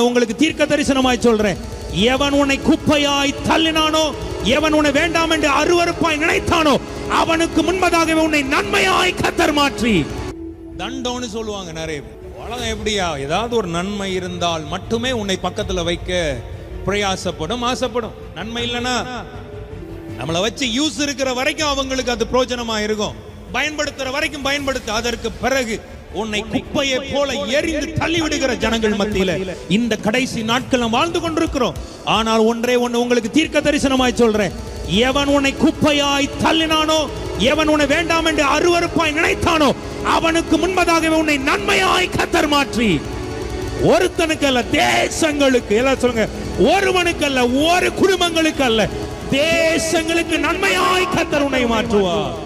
உங்களுக்கு தீர்க்க தரிசனமாய் சொல்றேன், எவன் உன்னை குப்பையாய் தள்ளினானோ, எவன் உன்னை வேண்டாம் என்று அருவருப்பாய் நினைத்தானோ, அவனுக்கு முன்பதாகவே உன்னை நன்மையாய் கர்த்தர் மாற்றி தண்டம்னு சொல்லுவாங்க நிறைய பேர். உலகம் எப்படியா, ஏதாவது ஒரு நன்மை இருந்தால் மட்டுமே உன்னை பக்கத்துல வைக்க பிரயாசப்படும், ஆசைப்படும். நன்மை இல்லைன்னா நம்மளை வச்சு யூஸ் இருக்கிற வரைக்கும் அவங்களுக்கு அது பிரயோஜனமா இருக்கும், பயன்படுத்துற வரைக்கும் பயன்படுத்த, அதற்கு பிறகு உன்னை குப்பையை போல எரிந்து தள்ளி விடுகிற ஜனங்கள் மத்தியில இந்த கடைசி நாட்கள் நாம் வாழ்ந்து கொண்டிருக்கிறோம். ஆனால் ஒன்றே ஒன்று உங்களுக்கு தீர்க்க தரிசனமாய் சொல்றேன், எவன் உன்னை குப்பையாய் தள்ளினானோ, எவன் உன்னை வேண்டாம் என்று அருவருப்பாய் நினைத்தானோ, அவனுக்கு முன்பதாகவே உன்னை நன்மையாய் கர்த்தர் மாற்றி ஒருத்தனுக்கு அல்ல, தேசங்களுக்கு, எல்லாம் சொல்லுங்க, ஒருவனுக்கு அல்ல, ஒரு குடும்பங்களுக்கு அல்ல, தேசங்களுக்கு நன்மையாய் கர்த்தர் உன்னை மாற்றுவார்.